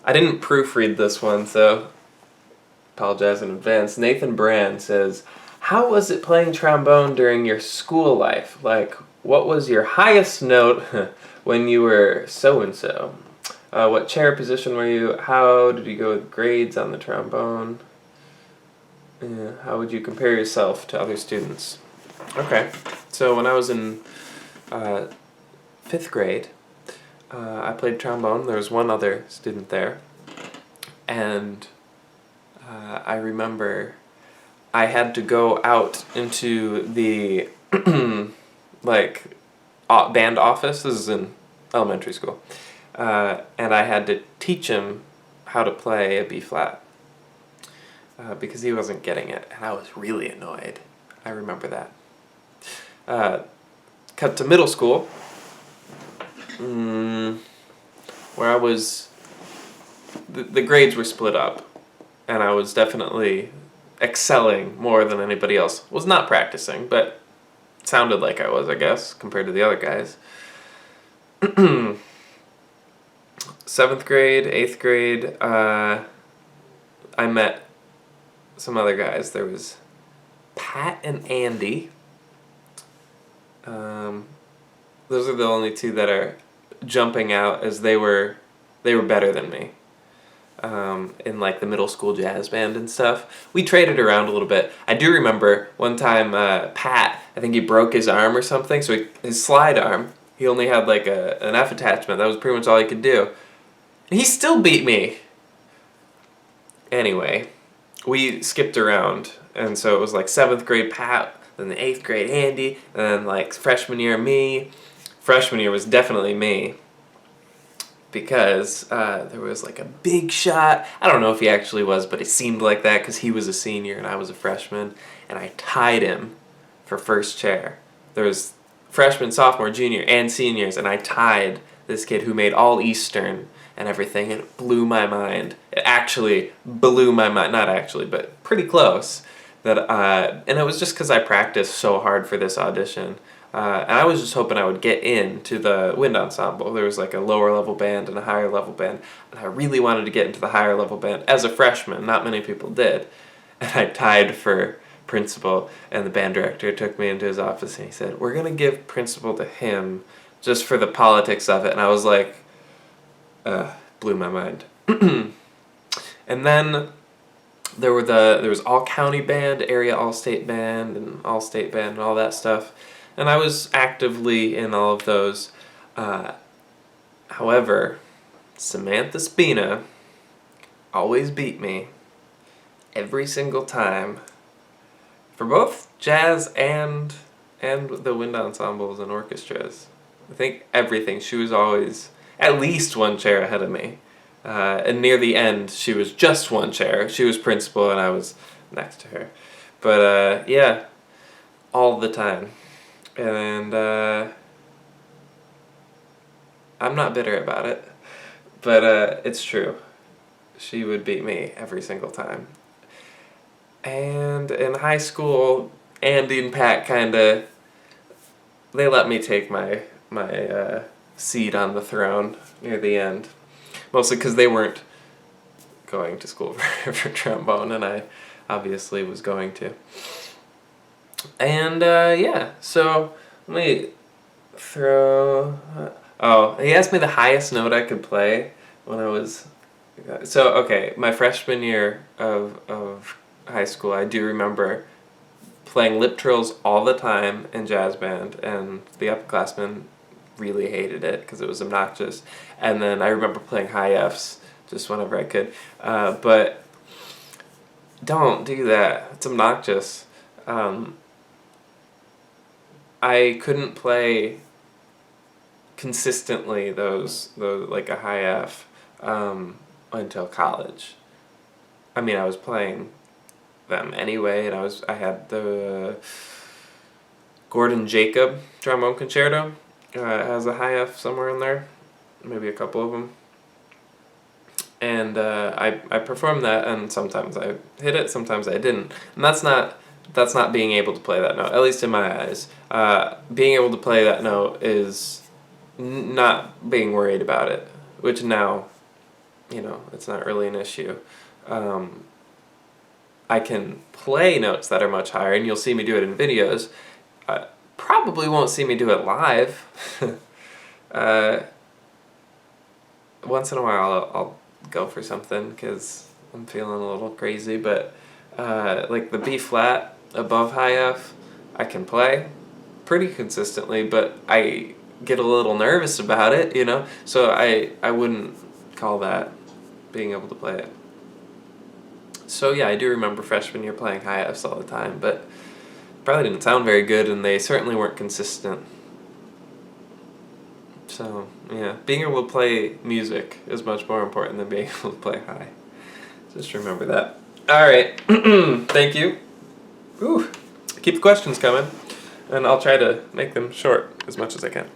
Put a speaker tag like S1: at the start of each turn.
S1: I didn't proofread this one, so apologize in advance. Nathan Brand says, "How was it playing trombone during your school life? Like, what was your highest note when you were so and so? What chair position were you? How did you go with grades on the trombone? Yeah, how would you compare yourself to other students?" Okay, so when I was in uh, fifth grade, I played trombone. There was one other student there, and I remember I had to go out into the like band office. This is in elementary school, and I had to teach him how to play a B flat because he wasn't getting it, and I was really annoyed. I remember that. Cut to middle school, where I was. The grades were split up, and I was definitely excelling more than anybody else. Was not practicing, but it sounded like I was, I guess, compared to the other guys. Seventh grade, eighth grade, I met some other guys. There was Pat and Andy. Those are the only two that are jumping out as they were better than me. In like the middle school jazz band and stuff. We traded around a little bit. I do remember one time Pat, I think he broke his arm or something, so his slide arm, he only had like an F attachment. That was pretty much all he could do. And he still beat me. Anyway, we skipped around, and so it was like 7th grade Pat, then the 8th grade Andy, and then like freshman year me. Freshman year was definitely me, because there was like a big shot. I don't know if he actually was, but it seemed like that because he was a senior and I was a freshman, and I tied him for first chair. There was freshman, sophomore, junior, and seniors, and I tied this kid who made all Eastern and everything, and it blew my mind. It actually blew my mind. Not actually, but pretty close. And it was just because I practiced so hard for this audition. And I was just hoping I would get into the wind ensemble. There was like a lower level band and a higher level band, and I really wanted to get into the higher level band as a freshman. Not many people did. And I tied for principal, and the band director took me into his office and he said, "We're going to give principal to him just for the politics of it." And I was like, blew my mind. And then there was all county band, area all state band, and all state band, and all that stuff. And I was actively in all of those. However, Samantha Spina always beat me every single time for both jazz and the wind ensembles and orchestras. I think everything. She was always at least one chair ahead of me. And near the end, she was just one chair. She was principal and I was next to her. But yeah, all the time. And I'm not bitter about it, but it's true. She would beat me every single time. And in high school, Andy and Pat they let me take my seat on the throne near the end. Mostly because they weren't going to school for trombone, and I obviously was going to. And yeah, so let me throw. Oh, he asked me the highest note I could play when I was. So okay, my freshman year of high school, I do remember playing lip trills all the time in jazz band, and the upperclassmen really hated it because it was obnoxious. And then I remember playing high Fs just whenever I could. But don't do that. It's obnoxious. I couldn't play consistently those like a high F until college. I mean, I was playing them anyway, and I had the Gordon Jacob trombone concerto. It has a high F somewhere in there, maybe a couple of them. And I performed that, and sometimes I hit it, sometimes I didn't. And that's not being able to play that note, at least in my eyes. Being able to play that note is not being worried about it, which now it's not really an issue. I can play notes that are much higher, and you'll see me do it in videos. Probably won't see me do it live. Once in a while I'll go for something because I'm feeling a little crazy, but like the B flat above high F, I can play pretty consistently, but I get a little nervous about it, so I wouldn't call that being able to play it. So yeah, I do remember freshman year playing high Fs all the time, but probably didn't sound very good, and they certainly weren't consistent. So yeah, being able to play music is much more important than being able to play high. Just remember that. All right, thank you. Ooh. Keep the questions coming, and I'll try to make them short as much as I can.